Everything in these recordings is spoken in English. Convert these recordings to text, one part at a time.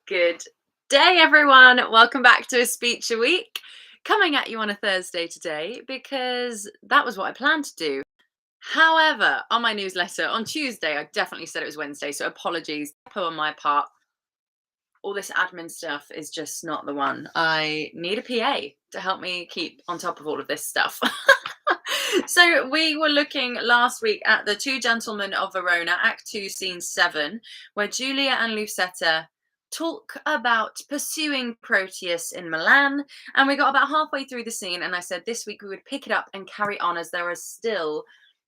Good day, everyone. Welcome back to A Speech a Week. Coming at you on a Thursday today because that was what I planned to do. However, on my newsletter on Tuesday, I definitely said it was Wednesday, so apologies on my part. All this admin stuff is just not the one. I need a PA to help me keep on top of all of this stuff. So we were looking last week at the Two Gentlemen of Verona, Act 2, Scene 7, where Julia and Lucetta talk about pursuing Proteus in Milan. And we got about halfway through the scene, and I said this week we would pick it up and carry on, as there are still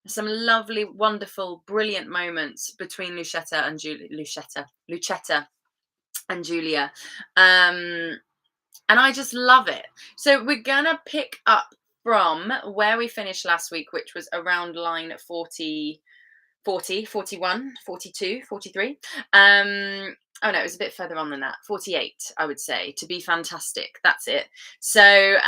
some lovely, wonderful, brilliant moments between Lucetta and Julia. And I just love it. So we're gonna pick up from where we finished last week, which was around line 40, 41, 42, 43. Oh no, it was a bit further on than that. 48, I would say, to be fantastic. That's it. So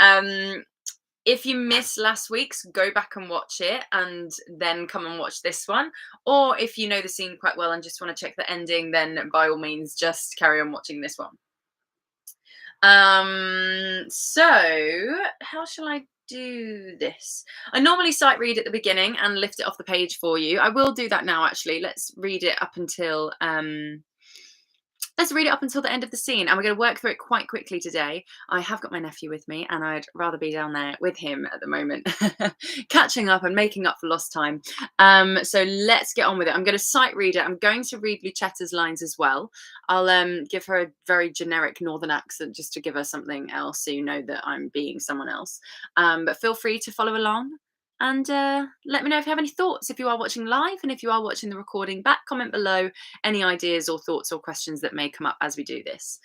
if you missed last week's, go back and watch it and then come and watch this one. Or if you know the scene quite well and just want to check the ending, then by all means, just carry on watching this one. So how shall I do this? I normally sight read at the beginning and lift it off the page for you. I will do that now, actually. Let's read it up until the end of the scene, and we're going to work through it quite quickly today. I have got my nephew with me, and I'd rather be down there with him at the moment, catching up and making up for lost time. So let's get on with it. I'm going to sight read it. I'm going to read Lucetta's lines as well. I'll give her a very generic northern accent just to give her something else, so you know that I'm being someone else. But feel free to follow along. And let me know if you have any thoughts. If you are watching live, and if you are watching the recording back, comment below any ideas or thoughts or questions that may come up as we do this.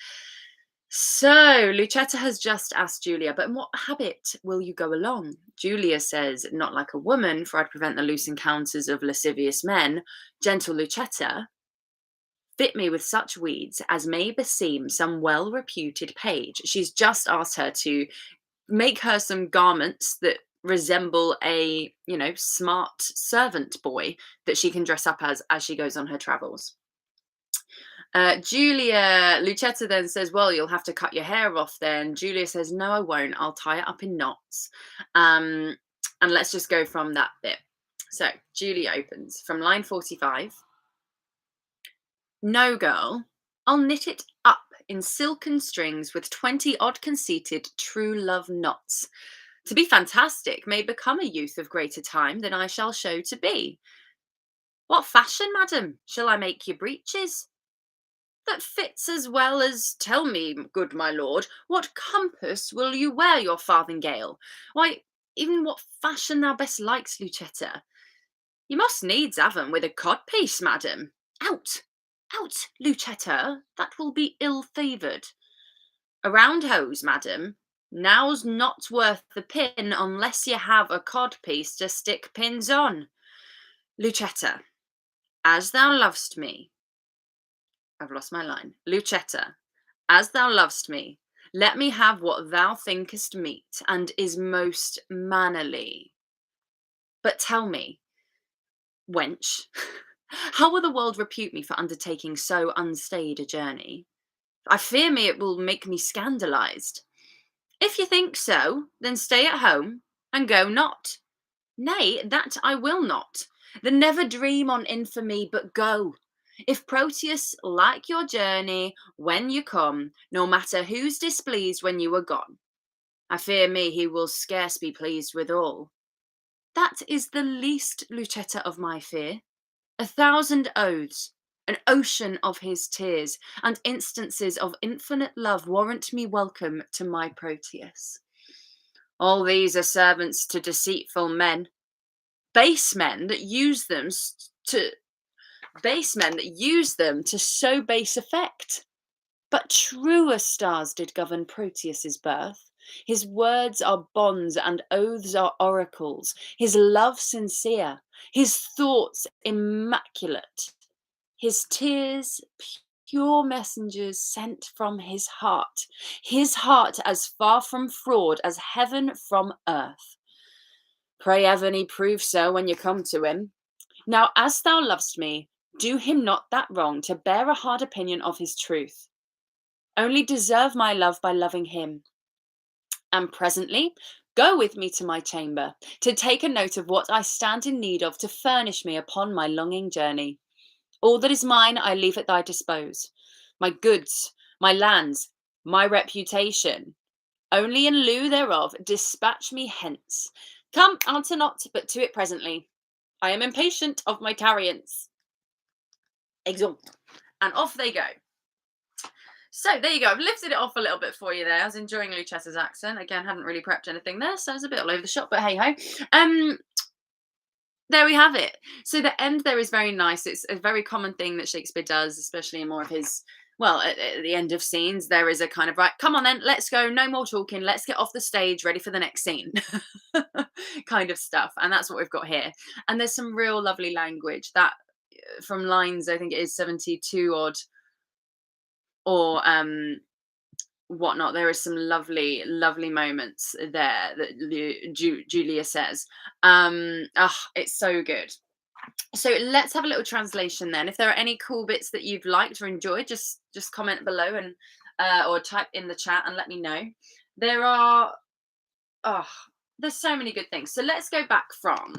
So Lucetta has just asked Julia, but in what habit will you go along? Julia says, not like a woman, for I'd prevent the loose encounters of lascivious men. Gentle Lucetta, fit me with such weeds as may beseem some well-reputed page. She's just asked her to make her some garments that resemble a, smart servant boy that she can dress up as she goes on her travels. Lucetta then says, well, you'll have to cut your hair off then. Julia says, no, I won't. I'll tie it up in knots. And let's just go from that bit. So Julia opens from line 45. No, girl, I'll knit it up in silken strings with 20 odd conceited true love knots. To be fantastic may become a youth of greater time than I shall show to be. What fashion, madam, shall I make your breeches? That fits as well as, tell me, good my lord, what compass will you wear your farthingale? Why, even what fashion thou best likes, Lucetta. You must needs have 'em with a codpiece, madam. Out, Lucetta, that will be ill-favoured. A round hose, madam. Now's not worth the pin unless you have a codpiece to stick pins on. Lucetta, as thou lovest me. I've lost my line. Lucetta, as thou lovest me, let me have what thou thinkest meet and is most mannerly. But tell me, wench, how will the world repute me for undertaking so unstayed a journey? I fear me it will make me scandalized. If you think so, then stay at home and go not. Nay, that I will not. Then never dream on infamy, but go. If Proteus like your journey when you come, no matter who's displeased when you are gone, I fear me he will scarce be pleased withal. That is the least, Lucetta, of my fear. 1,000 oaths, an ocean of his tears, and instances of infinite love warrant me welcome to my Proteus. All these are servants to deceitful men, base men that use them to show base effect. But truer stars did govern Proteus's birth. His words are bonds and oaths are oracles, his love sincere, his thoughts immaculate, his tears pure messengers sent from his heart as far from fraud as heaven from earth. Pray heaven he prove so when you come to him. Now, as thou lovest me, do him not that wrong to bear a hard opinion of his truth. only deserve my love by loving him. And presently, go with me to my chamber, to take a note of what I stand in need of to furnish me upon my longing journey. All that is mine I leave at thy dispose, my goods, my lands, my reputation. Only in lieu thereof dispatch me hence. Come, answer not, but to it presently. I am impatient of my tarriance. Exeunt. And off they go. So there you go. I've lifted it off a little bit for you there. I was enjoying Lucetta's accent. Again, hadn't really prepped anything there, so I was a bit all over the shop, but hey ho. There we have it. So the end there is very nice. It's a very common thing that Shakespeare does, especially in more of his, well, at the end of scenes, there is a kind of, right, come on then, let's go, no more talking, let's get off the stage, ready for the next scene kind of stuff. And that's what we've got here. And there's some real lovely language that from lines, I think it is 72 odd or whatnot. There is some lovely, lovely moments there that Julia says. It's so good. So let's have a little translation then. If there are any cool bits that you've liked or enjoyed, just comment below and or type in the chat and let me know. There are there's so many good things. So let's go back from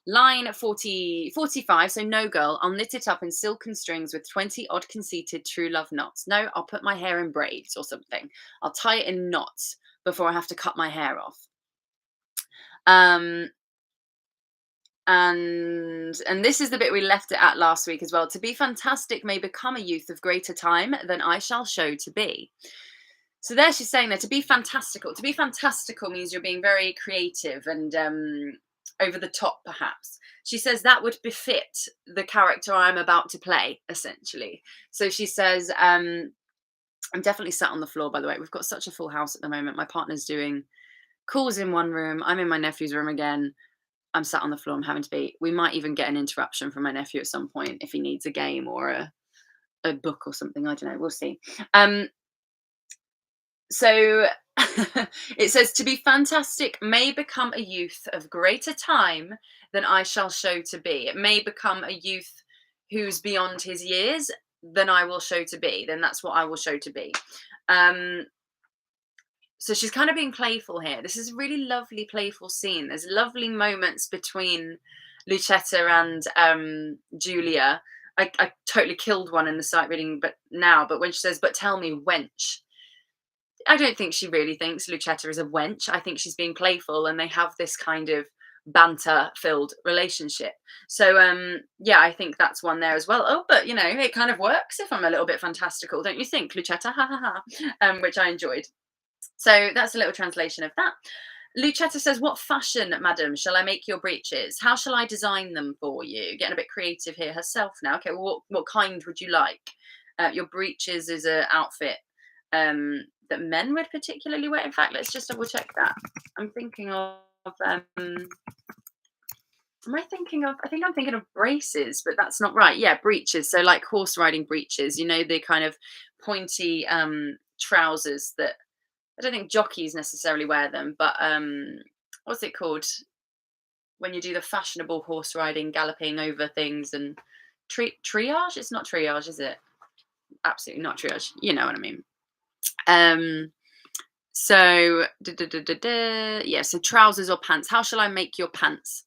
line 45. So no girl, I'll knit it up in silken strings with 20 odd conceited true love knots. No, I'll put my hair in braids or something. I'll tie it in knots before I have to cut my hair off. And this is the bit we left it at last week as well. To be fantastic may become a youth of greater time than I shall show to be. So there she's saying there, to be fantastical. To be fantastical means you're being very creative and over the top, perhaps. She says that would befit the character I'm about to play, essentially. So she says, I'm definitely sat on the floor, by the way. We've got such a full house at the moment. My partner's doing calls in one room. I'm in my nephew's room again. I'm sat on the floor. I'm having to be. We might even get an interruption from my nephew at some point if he needs a game or a book or something. I don't know. We'll see. So it says, to be fantastic may become a youth of greater time than I shall show to be. It may become a youth who's beyond his years than I will show to be. Then that's what I will show to be. So she's kind of being playful here. This is a really lovely, playful scene. There's lovely moments between Lucetta and Julia. I totally killed one in the sight reading, but when she says, but tell me, wench. I don't think she really thinks Lucetta is a wench. I think she's being playful and they have this kind of banter-filled relationship. So, yeah, I think that's one there as well. Oh, but, you know, it kind of works if I'm a little bit fantastical, don't you think, Lucetta? Ha, ha, ha. Which I enjoyed. So that's a little translation of that. Lucetta says, what fashion, madam, shall I make your breeches? How shall I design them for you? Getting a bit creative here herself now. Okay, well, what kind would you like? Your breeches is an outfit that men would particularly wear. In fact, let's just double check that. I'm thinking of I think I'm thinking of braces, but that's not right. Yeah, breeches. So like horse riding breeches, you know, the kind of pointy trousers that I don't think jockeys necessarily wear them, but what's it called when you do the fashionable horse riding, galloping over things and triage? It's not triage, is it? Absolutely not triage. You know what I mean. So yeah, so trousers or pants. How shall I make your pants?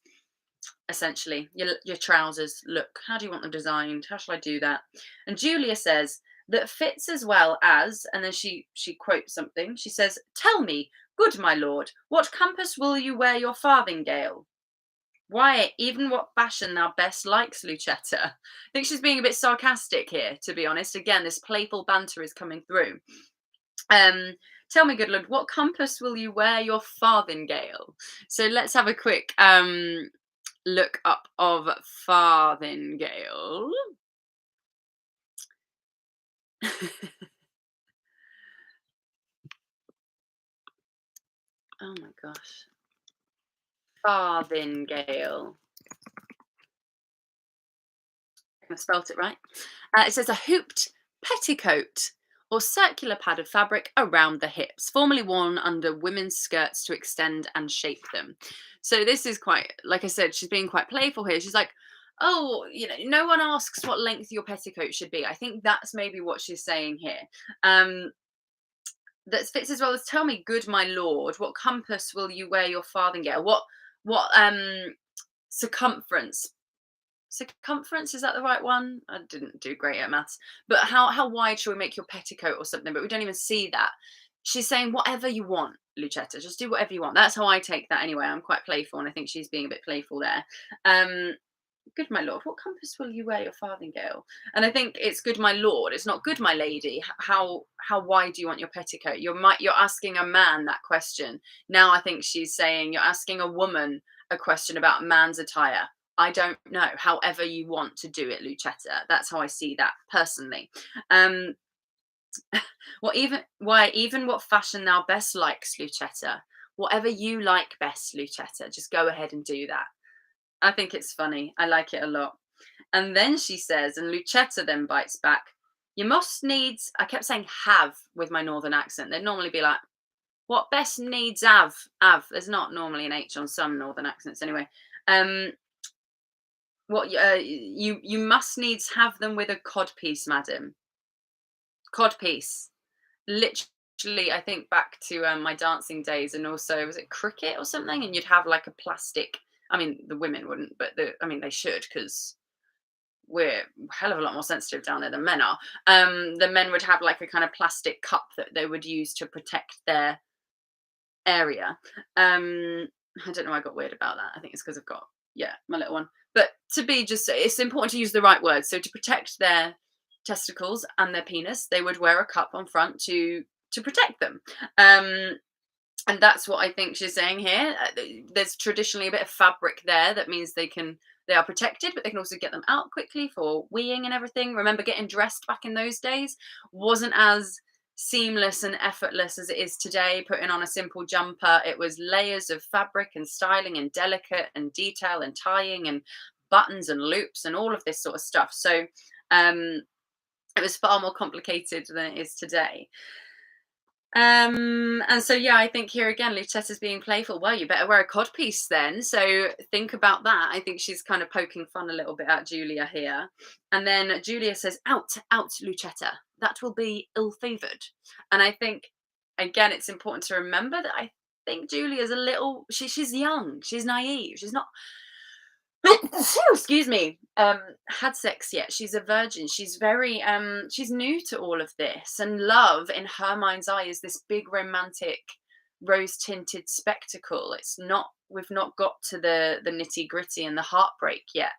Essentially, your trousers look. How do you want them designed? How shall I do that? And Julia says that fits as well as, and then she quotes something. She says, "Tell me, good my lord, what compass will you wear your farthingale? Why, even what fashion thou best likes, Lucetta." I think she's being a bit sarcastic here, to be honest. Again, this playful banter is coming through. Tell me, good lord, what compass will you wear your farthingale? So let's have a quick look up of farthingale. Oh my gosh. Farthingale. I spelt it right. It says a hooped petticoat or circular pad of fabric around the hips, formerly worn under women's skirts to extend and shape them. So this is quite, like I said, she's being quite playful here. She's like, oh, no one asks what length your petticoat should be. I think that's maybe what she's saying here. Um, that fits as well as, tell me, good my lord, what compass will you wear your farthingale? What circumference? Circumference, is that the right one? I didn't do great at maths. But how wide shall we make your petticoat or something? But we don't even see that. She's saying whatever you want, Lucetta. Just do whatever you want. That's how I take that anyway. I'm quite playful, and I think she's being a bit playful there. Um, good my lord, what compass will you wear your farthingale? And I think it's good my lord. It's not good my lady. How wide do you want your petticoat? You're asking a man that question. Now I think she's saying you're asking a woman a question about a man's attire. I don't know. However you want to do it, Lucetta. That's how I see that personally. Um, even what fashion thou best likes, Lucetta. Whatever you like best, Lucetta. Just go ahead and do that. I think it's funny. I like it a lot. And then she says, and Lucetta then bites back, you must needs, I kept saying have with my northern accent. They'd normally be like, what best needs have. There's not normally an H on some northern accents anyway. What you must needs have them with a codpiece, madam. Codpiece. Literally, I think back to my dancing days, and also was it cricket or something? And you'd have like a plastic. I mean, the women wouldn't, but they should, because we're a hell of a lot more sensitive down there than men are. The men would have like a kind of plastic cup that they would use to protect their area. I don't know why I got weird about that. I think it's because I've got, my little one. But it's important to use the right words. So to protect their testicles and their penis, they would wear a cup on front to protect them. And that's what I think she's saying here. There's traditionally a bit of fabric there that means they are protected, but they can also get them out quickly for weeing and everything. Remember, getting dressed back in those days wasn't as seamless and effortless as it is today. Putting on a simple jumper, it was layers of fabric and styling and delicate and detail and tying and buttons and loops and all of this sort of stuff. So it was far more complicated than it is today. And so, I think here again, Lucetta's being playful. Well, you better wear a codpiece then. So think about that. I think she's kind of poking fun a little bit at Julia here. And then Julia says, out, Lucetta. That will be ill-favoured. And I think, again, it's important to remember that I think Julia's a little, she's young. She's naive. She's not, excuse me, had sex yet. She's a virgin. She's very she's new to all of this, and love in her mind's eye is this big romantic rose tinted spectacle. We've not got to the nitty gritty and the heartbreak yet.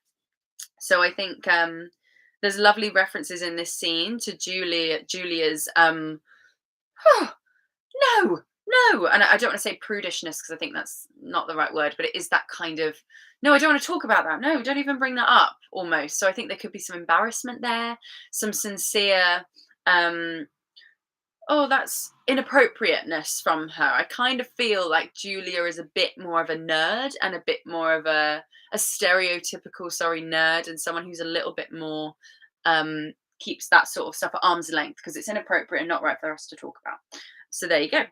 So I think there's lovely references in this scene to Julia's no, and I don't want to say prudishness, because I think that's not the right word, but it is that kind of, no, I don't want to talk about that. No, don't even bring that up, almost. So I think there could be some embarrassment there, some sincere, that's inappropriateness from her. I kind of feel like Julia is a bit more of a nerd and a bit more of a stereotypical, nerd, and someone who's a little bit more, keeps that sort of stuff at arm's length, because it's inappropriate and not right for us to talk about. So there you go.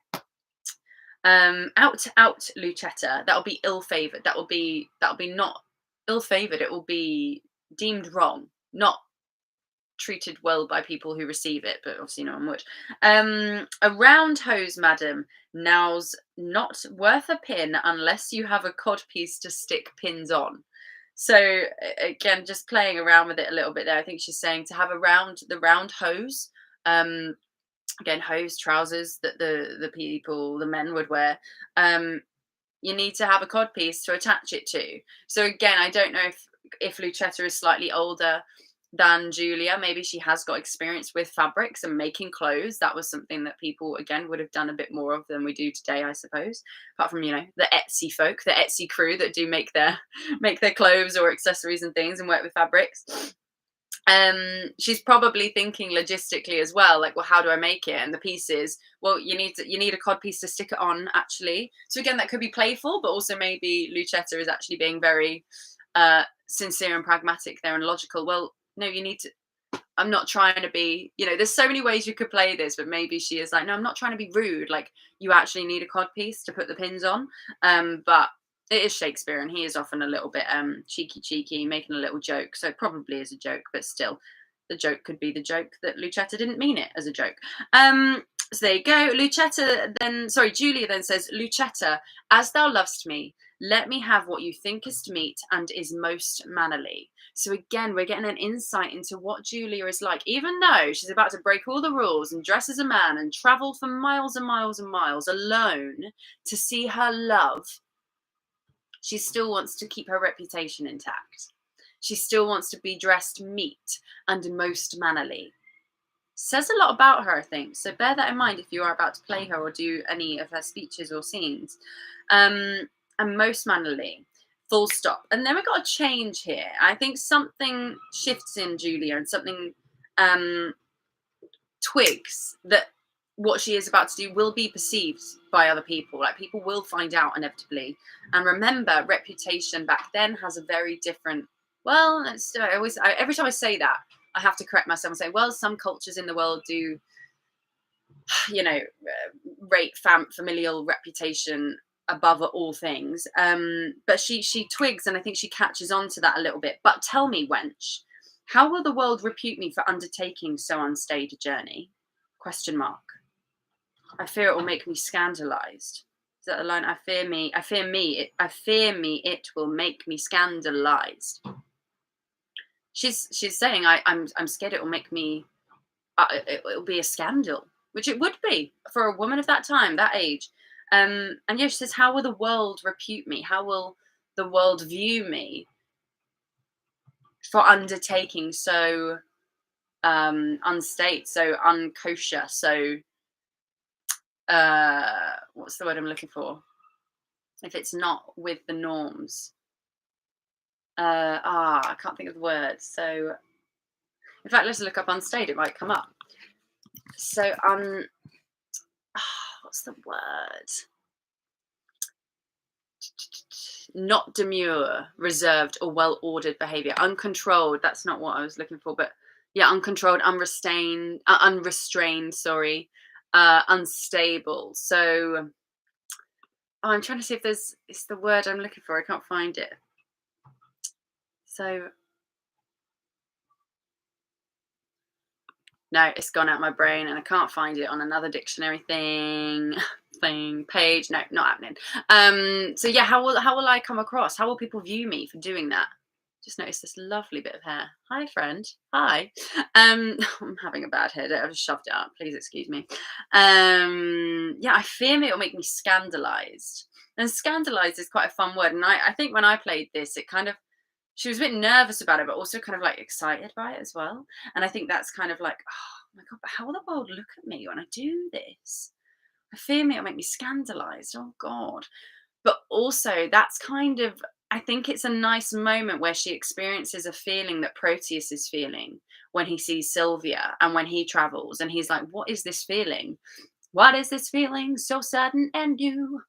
Out, Lucetta. That'll be ill-favoured. That'll be not ill-favoured. It will be deemed wrong, not treated well by people who receive it, but obviously no one would. A round hose, madam, now's not worth a pin unless you have a codpiece to stick pins on. So again, just playing around with it a little bit there. I think she's saying to have the round hose. Again, hose, trousers that the men would wear. You need to have a codpiece to attach it to. So again, I don't know if Lucetta is slightly older than Julia. Maybe she has got experience with fabrics and making clothes. That was something that people, again, would have done a bit more of than we do today, I suppose. Apart from, the Etsy folk, the Etsy crew that do make their clothes or accessories and things and work with fabrics. She's probably thinking logistically as well, like, well, how do I make it? And the pieces, well, you need a cod piece to stick it on, actually. So again, that could be playful, but also maybe Lucetta is actually being very sincere and pragmatic there and logical. Well, no, you need to, I'm not trying to be, there's so many ways you could play this, but maybe she is like, no, I'm not trying to be rude. Like, you actually need a cod piece to put the pins on. But It is Shakespeare, and he is often a little bit cheeky, making a little joke. So it probably is a joke, but still, the joke could be the joke that Lucetta didn't mean it as a joke. So there you go. Julia then says, Lucetta, as thou lovest me, let me have what you think is meet and is most mannerly. So again, we're getting an insight into what Julia is like, even though she's about to break all the rules and dress as a man and travel for miles and miles and miles alone to see her love. She still wants to keep her reputation intact. She still wants to be dressed meet and most mannerly. Says a lot about her, I think. So bear that in mind if you are about to play her or do any of her speeches or scenes. And most mannerly. Full stop. And then we've got a change here. I think something shifts in Julia and something twigs that what she is about to do will be perceived by other people. Like, people will find out inevitably. And remember, reputation back then has a very different, well, every time I say that, I have to correct myself and say, well, some cultures in the world do, rate familial reputation above all things. But she twigs, and I think she catches on to that a little bit. But tell me, wench, how will the world repute me for undertaking so unstaid a journey? ? I fear it will make me scandalized. Is that the line? I fear me it will make me scandalized. She's saying I'm scared it will make me it'll be a scandal, which it would be for a woman of that time, that age. And yeah, she says, how will the world repute me? How will the world view me for undertaking so unstaid, so unkosher, so what's the word I'm looking for? If it's not with the norms. I can't think of the word. So, in fact, let's look up unstaid. It might come up. So, what's the word? Not demure, reserved, or well-ordered behavior. Uncontrolled. That's not what I was looking for, but yeah, uncontrolled, unrestrained. Sorry, unstable. So, I'm trying to see if it's the word I'm looking for. I can't find it. So, no, it's gone out my brain and I can't find it on another dictionary page. No, not happening. So yeah, how will I come across? How will people view me for doing that? Just noticed this lovely bit of hair. Hi, friend. Hi. I'm having a bad head. I've just shoved it up. Please excuse me. Yeah, I fear me it'll make me scandalized. And scandalized is quite a fun word. And I think when I played this, it kind of, she was a bit nervous about it, but also kind of like excited by it as well. And I think that's kind of like, oh my God, but how will the world look at me when I do this? I fear me it'll make me scandalized. Oh God. But also that's kind of, I think it's a nice moment where she experiences a feeling that Proteus is feeling when he sees Sylvia and when he travels. And he's like, what is this feeling? What is this feeling so sudden and new?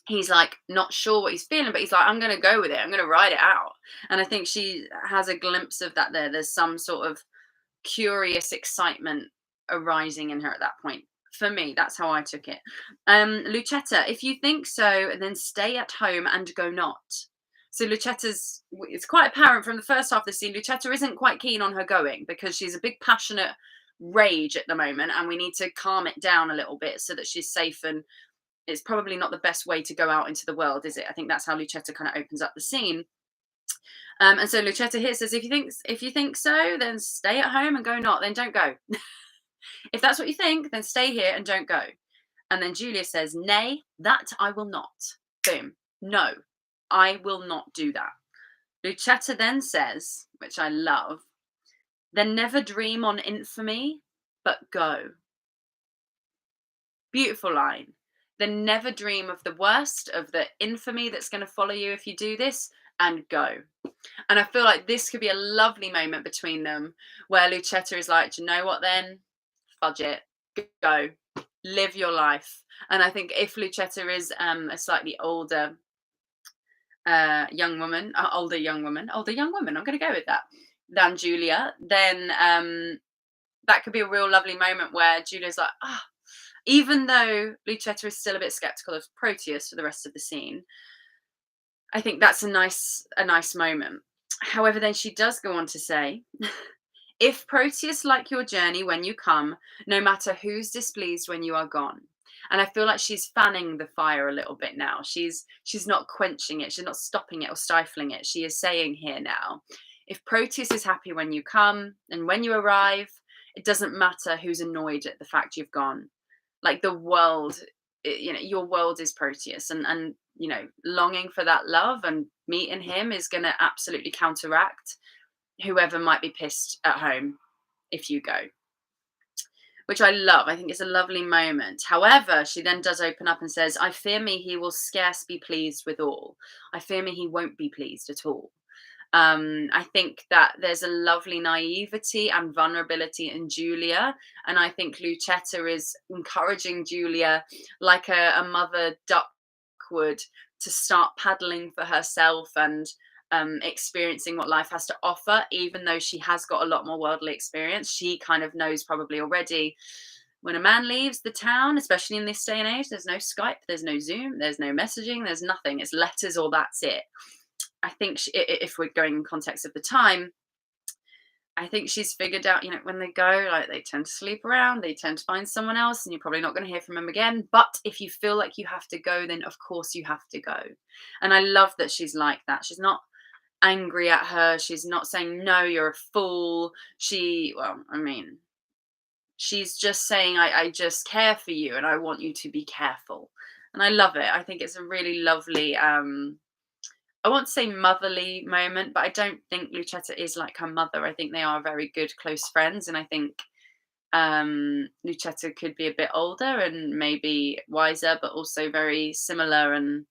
He's like not sure what he's feeling, but he's like, I'm going to go with it. I'm going to ride it out. And I think she has a glimpse of that there. There's some sort of curious excitement arising in her at that point. For me, that's how I took it. Lucetta, if you think so, then stay at home and go not. So Lucetta's, it's quite apparent from the first half of the scene, Lucetta isn't quite keen on her going because she's a big passionate rage at the moment, and we need to calm it down a little bit so that she's safe, and it's probably not the best way to go out into the world, is it? I think that's how Lucetta kind of opens up the scene. And so Lucetta here says, if you think so, then stay at home and go not, then don't go. If that's what you think, then stay here and don't go. And then Julia says, nay, that I will not. Boom. No, I will not do that. Lucetta then says, which I love, then never dream on infamy, but go. Beautiful line. Then never dream of the worst, of the infamy that's going to follow you if you do this, and go. And I feel like this could be a lovely moment between them where Lucetta is like, do you know what then? Fudge it. Go. Live your life. And I think if Lucetta is a slightly older young woman, I'm going to go with that, than Julia, then that could be a real lovely moment where Julia's like, even though Lucetta is still a bit skeptical of Proteus for the rest of the scene, I think that's a nice moment. However, then she does go on to say, if Proteus like your journey when you come, no matter who's displeased when you are gone. And I feel like she's fanning the fire a little bit now. She's not quenching it, she's not stopping it or stifling it. She is saying here now, if Proteus is happy when you come and when you arrive, it doesn't matter who's annoyed at the fact you've gone. Like the world, your world is Proteus, and longing for that love and meeting him is going to absolutely counteract whoever might be pissed at home if you go, which I love. I think it's a lovely moment. However, she then does open up and says, I fear me he will scarce be pleased withal. I fear me he won't be pleased at all. I think that there's a lovely naivety and vulnerability in Julia. And I think Lucetta is encouraging Julia like a mother duck would to start paddling for herself and experiencing what life has to offer, even though she has got a lot more worldly experience. She kind of knows probably already when a man leaves the town, especially in this day and age, there's no Skype, there's no Zoom, there's no messaging, there's nothing. It's letters or that's it. I think if we're going in context of the time, I think she's figured out, when they go, like they tend to sleep around, they tend to find someone else, and you're probably not going to hear from them again. But if you feel like you have to go, then of course you have to go. And I love that she's like that. She's not angry at her. She's not saying, no, you're a fool. She's just saying, I just care for you and I want you to be careful. And I love it. I think it's a really lovely, I won't say motherly moment, but I don't think Lucetta is like her mother. I think they are very good, close friends. And I think Lucetta could be a bit older and maybe wiser, but also very similar and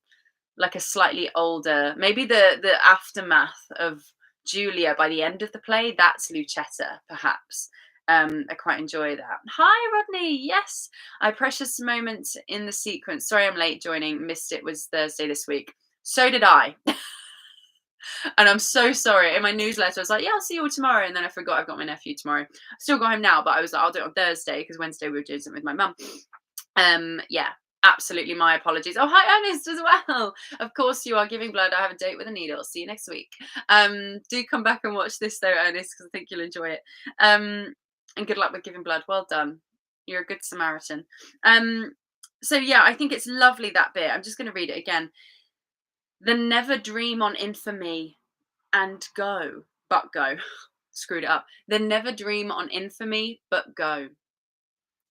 like a slightly older, maybe the aftermath of Julia by the end of the play, that's Lucetta, perhaps. I quite enjoy that. Hi, Rodney. Yes, I precious moment in the sequence. Sorry, I'm late joining. Missed it. Was Thursday this week. So did I. And I'm so sorry. In my newsletter, I was like, yeah, I'll see you all tomorrow. And then I forgot I've got my nephew tomorrow. I still got him now, but I was like, I'll do it on Thursday because Wednesday we were doing something with my mum. Yeah, absolutely. My apologies. Oh, hi, Ernest, as well. Of course you are giving blood. I have a date with a needle. See you next week. Do come back and watch this though, Ernest, because I think you'll enjoy it. And good luck with giving blood. Well done. You're a good Samaritan. So yeah, I think it's lovely, that bit. I'm just going to read it again. Then never dream on infamy and go, but go. Screwed it up. Then never dream on infamy, but go.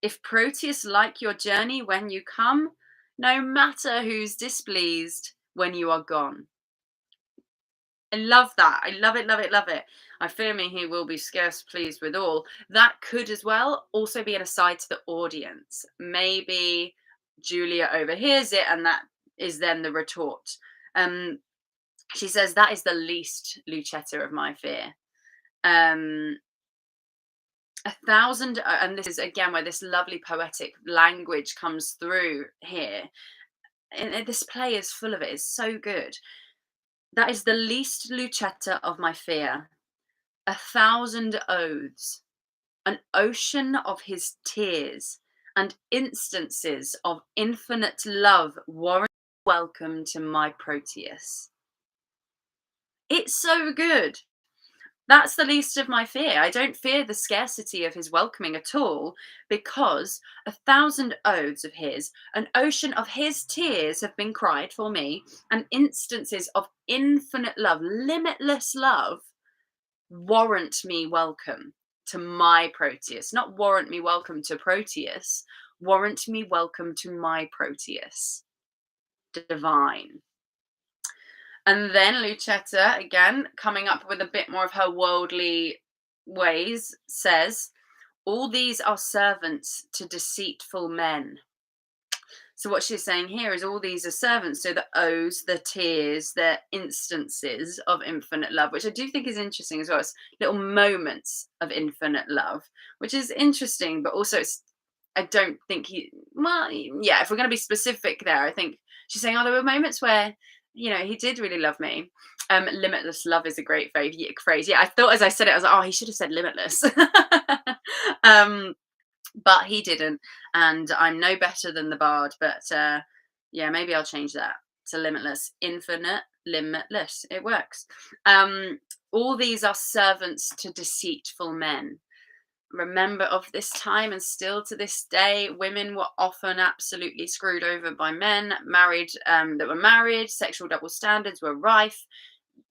If Proteus like your journey when you come, no matter who's displeased when you are gone. I love that. I love it, love it, love it. I fear me he will be scarce pleased withal. That could as well also be an aside to the audience. Maybe Julia overhears it and that is then the retort. She says, that is the least, Lucetta, of my fear. 1,000, and this is again where this lovely poetic language comes through here. And this play is full of it. It's so good. That is the least, Lucetta, of my fear. 1,000 oaths, an ocean of his tears, and instances of infinite love warrant welcome to my Proteus. It's so good. That's the least of my fear. I don't fear the scarcity of his welcoming at all, because 1,000 oaths of his, an ocean of his tears have been cried for me, and instances of infinite love, limitless love, warrant me welcome to my Proteus. Not warrant me welcome to Proteus, warrant me welcome to my Proteus. Divine. And then Lucetta, again, coming up with a bit more of her worldly ways, says, all these are servants to deceitful men. So what she's saying here is all these are servants. So the oaths, the tears, the instances of infinite love, which I do think is interesting as well. It's little moments of infinite love, which is interesting, but also I don't think if we're going to be specific there, I think she's saying, there were moments where he did really love me. Limitless love is a great phrase. Yeah, I thought as I said it, I was like, he should have said limitless. But he didn't. And I'm no better than the bard. But maybe I'll change that to limitless, infinite, limitless. It works. All these are servants to deceitful men. Remember of this time, and still to this day, women were often absolutely screwed over by men. That were married, sexual double standards were rife.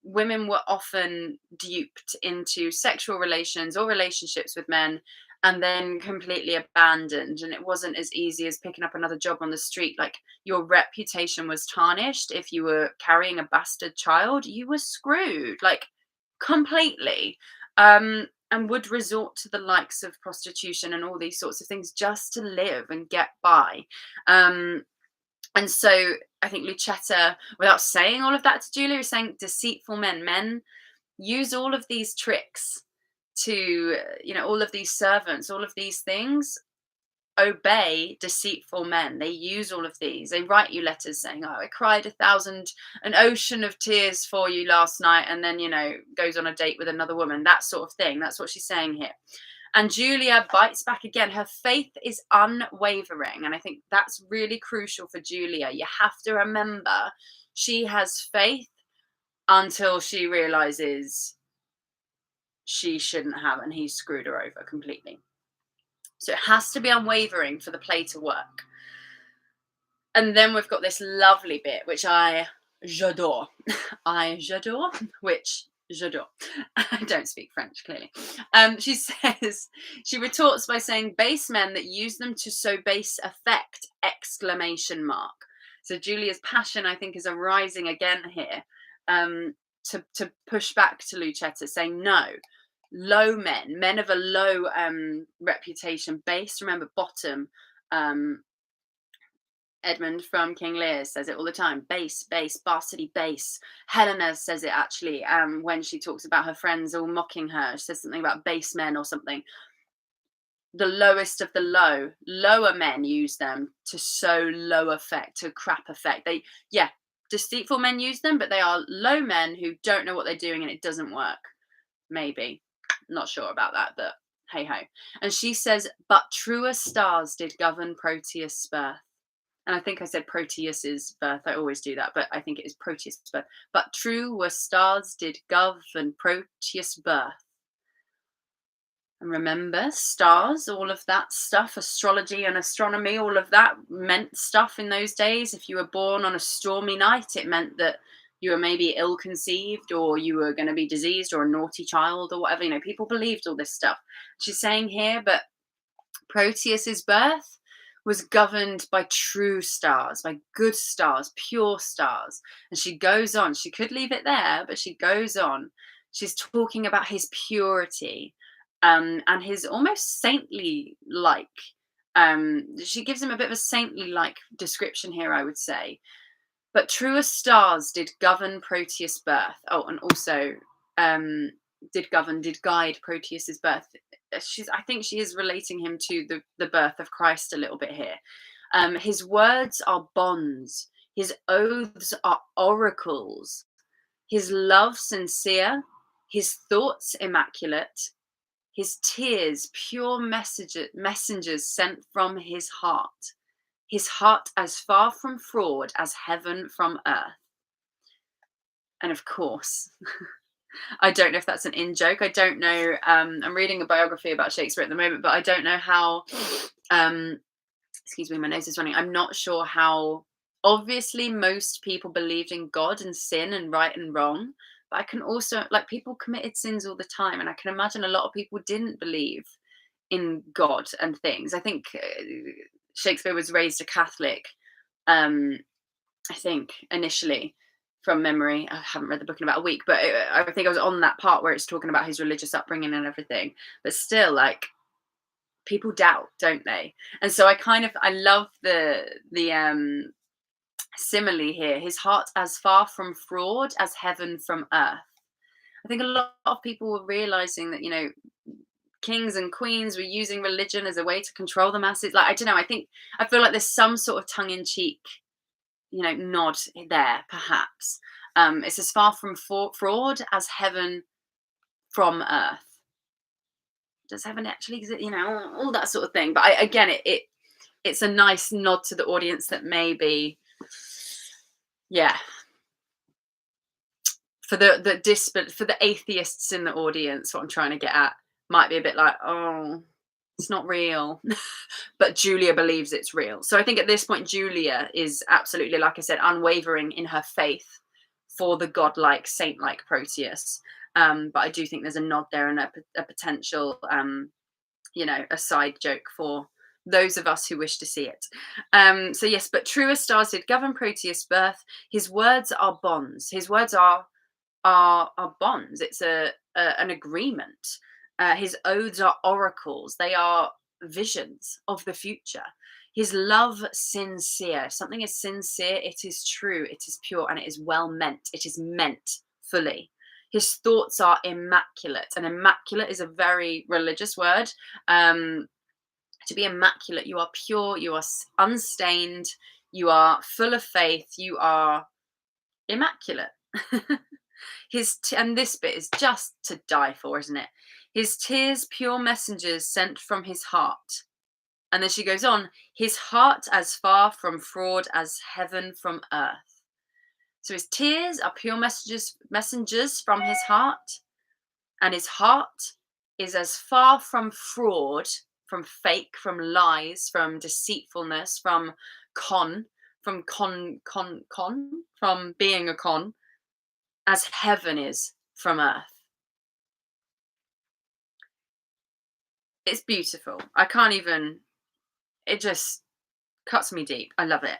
Women were often duped into sexual relations or relationships with men and then completely abandoned. And it wasn't as easy as picking up another job on the street. Like, your reputation was tarnished. If you were carrying a bastard child, you were screwed, like, completely. And would resort to the likes of prostitution and all these sorts of things just to live and get by. And so I think Lucetta, without saying all of that to Julia, is saying deceitful men use all of these tricks to, all of these servants, all of these things, obey deceitful men. They use all of these. They write you letters saying, oh, I cried an ocean of tears for you last night, and then, goes on a date with another woman, that sort of thing. That's what she's saying here. And Julia bites back again. Her faith is unwavering. And I think that's really crucial for Julia. You have to remember, she has faith until she realizes she shouldn't have, and he's screwed her over completely. So it has to be unwavering for the play to work. And then we've got this lovely bit, which j'adore. Which j'adore. I don't speak French, clearly. She retorts by saying, base men that use them to sow base effect, ! So Julia's passion, I think, is arising again here, to push back to Lucetta, saying, no, low men of a low reputation, base, remember, bottom. Edmund from King Lear says it all the time, base, bastardy, base. Helena says it actually when she talks about her friends all mocking her. She says something about base men or something. The lowest of the lower men use them to sow low effect, to crap effect. Deceitful men use them, but they are low men who don't know what they're doing and it doesn't work. Maybe. Not sure about that, but hey ho. And she says, but truer stars did govern Proteus' birth. And I think I said Proteus's birth. I always do that, but I think it is Proteus' birth. But truer stars did govern Proteus' birth. And remember, stars, all of that stuff, astrology and astronomy, all of that meant stuff in those days. If you were born on a stormy night, it meant that you were maybe ill-conceived, or you were going to be diseased, or a naughty child, or whatever. People believed all this stuff. She's saying here, but Proteus's birth was governed by true stars, by good stars, pure stars. And she goes on. She could leave it there, but she goes on. She's talking about his purity, and his almost saintly-like. She gives him a bit of a saintly-like description here, I would say. But truer stars did govern Proteus' birth. Oh, and also did guide Proteus's birth. I think she is relating him to the birth of Christ a little bit here. His words are bonds. His oaths are oracles. His love sincere. His thoughts immaculate. His tears pure messengers sent from his heart. His heart as far from fraud as heaven from earth. And of course, I don't know if that's an in-joke. I don't know. I'm reading a biography about Shakespeare at the moment, but I don't know how, excuse me, my nose is running. I'm not sure how, obviously most people believed in God and sin and right and wrong, but I can also, people committed sins all the time. And I can imagine a lot of people didn't believe in God and things. I think Shakespeare was raised a Catholic, I think, initially, from memory. I haven't read the book in about a week, but I think I was on that part where it's talking about his religious upbringing and everything. But still, people doubt, don't they? And so I love the simile here. His heart as far from fraud as heaven from earth. I think a lot of people were realizing that, kings and queens were using religion as a way to control the masses. I don't know. I feel like there's some sort of tongue-in-cheek, nod there, perhaps. It's as far from fraud as heaven from earth. Does heaven actually exist? All that sort of thing. But it's a nice nod to the audience that maybe Yeah. For for the atheists in the audience, what I'm trying to get at might be a bit like, oh, it's not real. But Julia believes it's real. So I think at this point, Julia is absolutely, like I said, unwavering in her faith for the godlike, saint-like Proteus. But I do think there's a nod there and a potential, a side joke for those of us who wish to see it. So yes, but truer stars did govern Proteus' birth. His words are bonds. His words are bonds. It's an agreement. His oaths are oracles. They are visions of the future. His love sincere. If something is sincere, it is true, it is pure, and it is well meant. It is meant fully. His thoughts are immaculate, and immaculate is a very religious word. To be immaculate, you are pure, you are unstained, you are full of faith, you are immaculate. And this bit is just to die for, isn't it? His tears, pure messengers sent from his heart. And then she goes on, his heart as far from fraud as heaven from earth. So his tears are pure messengers from his heart, and his heart is as far from fraud, from fake, from lies, from deceitfulness, from from being a con, as heaven is from earth. It's beautiful. I can't even, it just cuts me deep. I love it.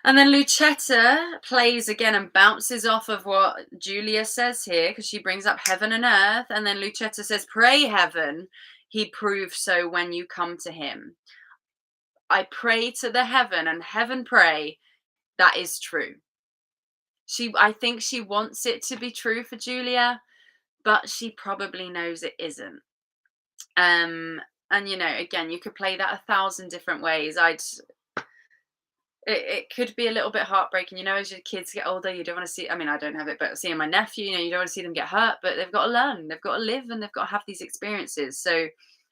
And then Lucetta plays again and bounces off of what Julia says here, because she brings up heaven and earth. And then Lucetta says, pray heaven, he prove so when you come to him. I pray to the heaven and heaven pray, that is true. I think she wants it to be true for Julia, but she probably knows it isn't. And again, you could play that 1,000 different ways. It could be a little bit heartbreaking, as your kids get older, you don't want to see, I mean, I don't have it, but seeing my nephew, you don't want to see them get hurt, but they've got to learn, they've got to live, and they've got to have these experiences. So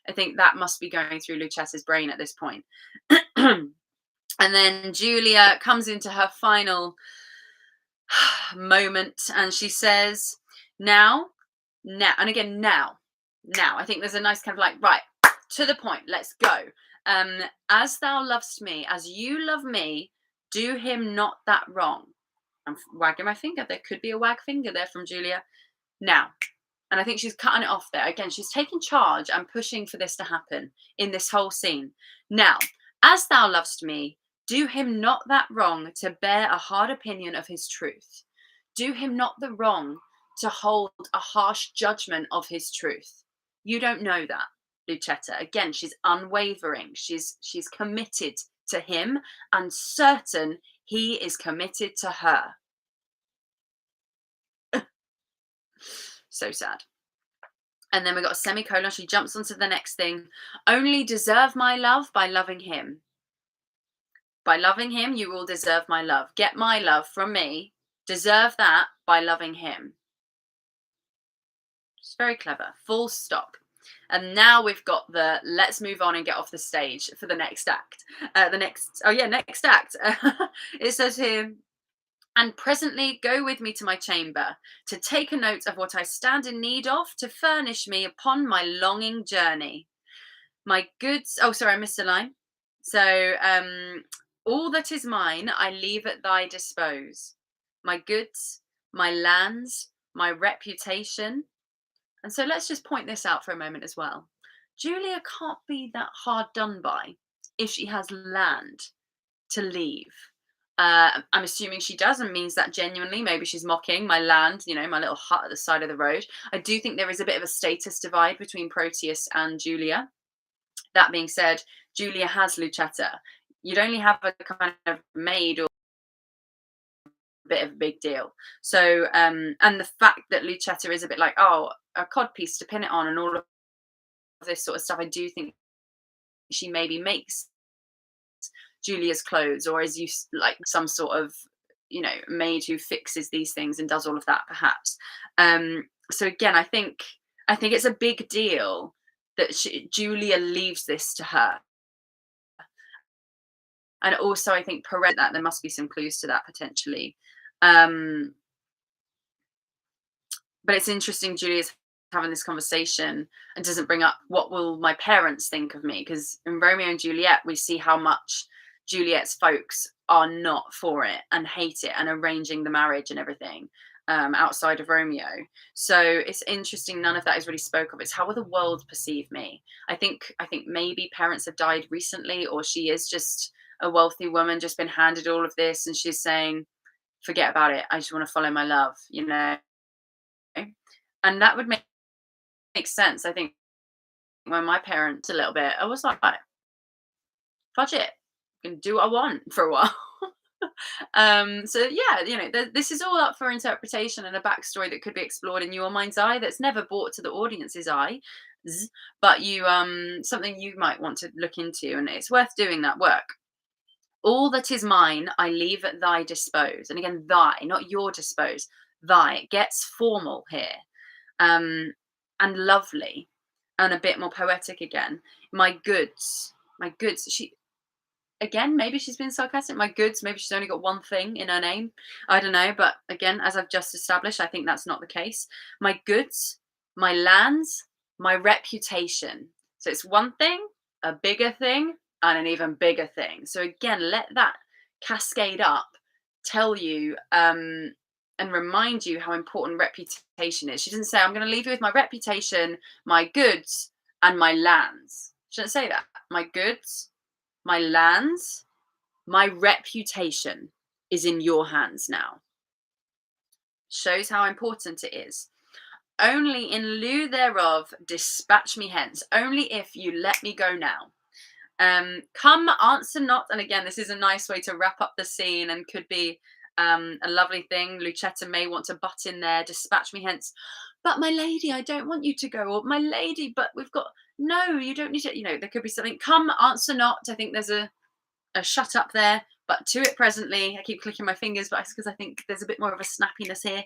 I think that must be going through Lucetta's brain at this point. And then Julia comes into her final moment, and she says, now, and again, now, I think there's a nice kind of like, right, to the point, let's go. As thou lovest me, as you love me, do him not that wrong. I'm wagging my finger. There could be a wag finger there from Julia. Now, and I think she's cutting it off there. Again, she's taking charge and pushing for this to happen in this whole scene. Now, as thou lovest me, do him not that wrong to bear a hard opinion of his truth. Do him not the wrong to hold a harsh judgment of his truth. You don't know that, Lucetta. Again, she's unwavering. She's committed to him and certain he is committed to her. So sad. And then we got a semicolon. She jumps onto the next thing. Only deserve my love by loving him. By loving him, you will deserve my love. Get my love from me. Deserve that by loving him. It's very clever. Full stop. And now we've got the let's move on and get off the stage for the next act. Next act. It says here, and presently go with me to my chamber to take a note of what I stand in need of to furnish me upon my longing journey. My goods, oh, sorry, I missed a line. So, all that is mine, I leave at thy dispose. My goods, my lands, my reputation. And so let's just point this out for a moment as well. Julia can't be that hard done by if she has land to leave. I'm assuming she does, and means that genuinely. Maybe she's mocking my land, my little hut at the side of the road. I do think there is a bit of a status divide between Proteus and Julia. That being said, Julia has Lucetta. You'd only have a kind of maid or bit of a big deal. So and the fact that Lucetta is a bit like, oh, a codpiece to pin it on and all of this sort of stuff, I do think she maybe makes Julia's clothes, or is used like some sort of maid who fixes these things and does all of that, perhaps. So again, I think it's a big deal that Julia leaves this to her. And also, I think that there must be some clues to that potentially. Um, but it's interesting Julia's having this conversation and doesn't bring up what will my parents think of me, because in Romeo and Juliet we see how much Juliet's folks are not for it and hate it and arranging the marriage and everything, outside of Romeo. So it's interesting none of that is really spoke of. It's how will the world perceive me. I think maybe parents have died recently, or she is just a wealthy woman, just been handed all of this, and she's saying, forget about it, I just want to follow my love, you know. And that would make sense. I think when my parents a little bit, I was like, fudge it, I can do what I want for a while. So yeah, this is all up for interpretation and a backstory that could be explored in your mind's eye. That's never brought to the audience's eye, but you something you might want to look into, and it's worth doing that work. All that is mine, I leave at thy dispose. And again, thy, not your dispose. Thy gets formal here, and lovely, and a bit more poetic again. My goods, my goods. She again, maybe she's been sarcastic. My goods, maybe she's only got one thing in her name. I don't know, but again, as I've just established, I think that's not the case. My goods, my lands, my reputation. So it's one thing, a bigger thing, and an even bigger thing. So again, let that cascade up, tell you, and remind you how important reputation is. She doesn't say, I'm going to leave you with my reputation, my goods, and my lands. She doesn't say that. My goods, my lands, my reputation is in your hands now. Shows how important it is. Only in lieu thereof dispatch me hence. Only if you let me go now. Come, answer not. And again, this is a nice way to wrap up the scene and could be a lovely thing. Lucetta may want to butt in there, dispatch me hence. But my lady, I don't want you to go. Or my lady, but we've got, no, you don't need to, there could be something. Come, answer not. I think there's a shut up there, but to it presently. I keep clicking my fingers, but it's because I think there's a bit more of a snappiness here.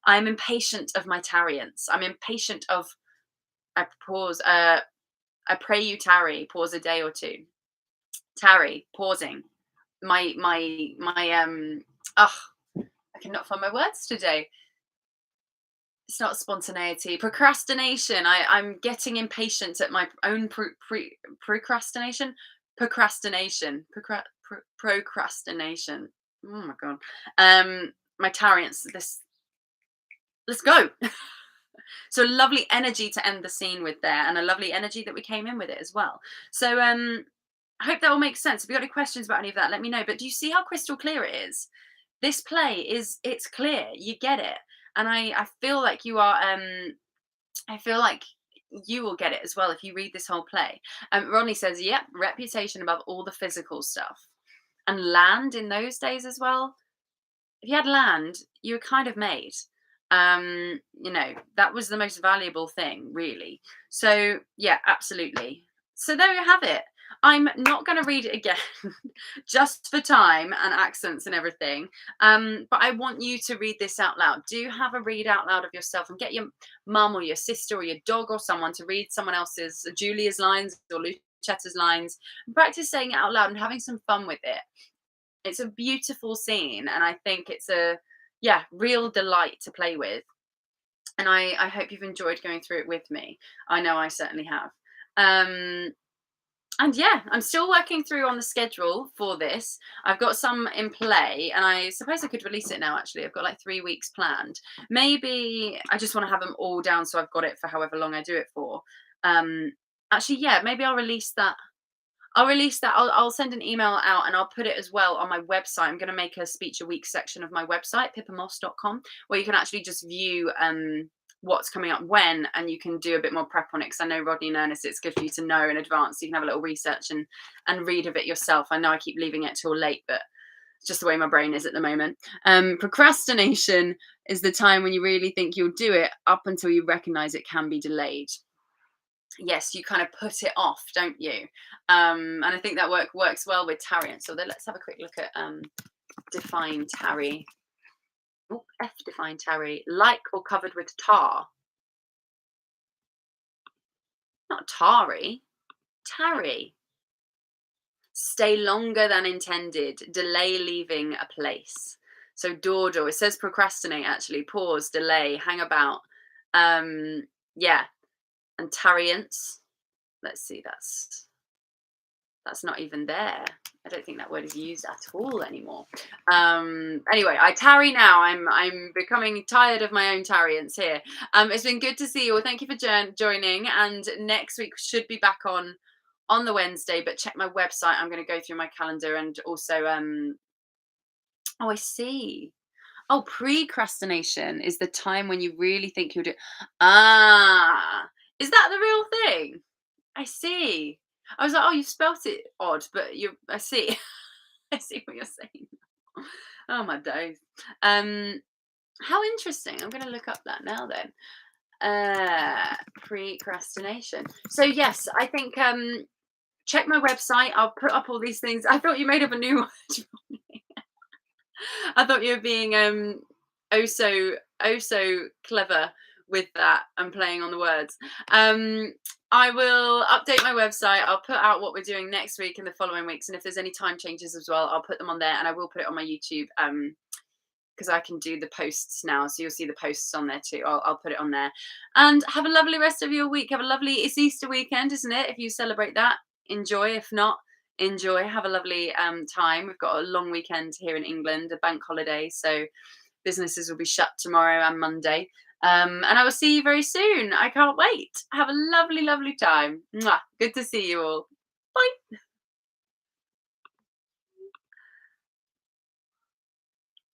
I'm impatient of my tarriance. I'm impatient of, I pause, I pray you tarry, pause a day or two. Tarry, pausing. I cannot find my words today. It's not spontaneity, procrastination. I'm getting impatient at my own procrastination. Procrastination. Oh my god. My tarriance. Let's go. So lovely energy to end the scene with there, and a lovely energy that we came in with it as well. So I hope that all makes sense. If you've got any questions about any of that, let me know. But do you see how crystal clear it is? This play it's clear. You get it. And I feel like you are I feel like you will get it as well if you read this whole play. Rodney says, yep, reputation above all the physical stuff. And land in those days as well. If you had land, you were kind of made. That was the most valuable thing, really. So yeah, absolutely. So there you have it. I'm not going to read it again just for time and accents and everything. But I want you to read this out loud. Do have a read out loud of yourself, and get your mum or your sister or your dog or someone to read someone else's, Julia's lines or Lucetta's lines. Practice saying it out loud and having some fun with it. It's a beautiful scene, and I think it's a real delight to play with. And I hope you've enjoyed going through it with me. I know I certainly have. And yeah, I'm still working through on the schedule for this. I've got some in play, and I suppose I could release it now, actually. I've got like 3 weeks planned. Maybe I just want to have them all down so I've got it for however long I do it for. Actually, yeah, maybe I'll release that. I'll send an email out, and I'll put it as well on my website. I'm going to make a speech a week section of my website, pippamoss.com, where you can actually just view what's coming up when, and you can do a bit more prep on it, because I know Rodney and Ernest, it's good for you to know in advance so you can have a little research and read of it yourself. I know I keep leaving it till late, but it's just the way my brain is at the moment. Procrastination is the time when you really think you'll do it up until you recognize it can be delayed. Yes, you kind of put it off, don't you? And I think that works well with tarriance. So let's have a quick look at define tarry. Oh, F define tarry. Like or covered with tar. Not tarry. Tarry. stay longer than intended, delay leaving a place. So dawdle, it says procrastinate actually, pause, delay, hang about. Yeah, and tarriance. Let's see, that's not even there. I don't think that word is used at all anymore. Anyway, I tarry now. I'm becoming tired of my own tarriance here. It's been good to see you all. Thank you for joining. And next week should be back on the Wednesday. But check my website. I'm going to go through my calendar and also. Oh, I see. Oh, precrastination is the time when you really think you'll do. Ah, is that the real thing? I see. I was like, oh, you spelt it odd, but you. I see. I see what you're saying. Oh my days. How interesting. I'm going to look up that now then. Precrastination. So yes, I think check my website. I'll put up all these things. I thought you made up a new word. I thought you were being oh so clever with that and playing on the words. I will update my website. I'll put out what we're doing next week and the following weeks, and if there's any time changes as well, I'll put them on there, and I will put it on my YouTube because I can do the posts now, so you'll see the posts on there too. I'll put it on there. And have a lovely rest of your week. Have a lovely. It's Easter weekend, isn't it? If you celebrate that, enjoy. If not, enjoy. Have a lovely time. We've got a long weekend here in England, a bank holiday, so businesses will be shut tomorrow and Monday. And I will see you very soon. I can't wait. Have a lovely, lovely time. Mwah. Good to see you all. Bye.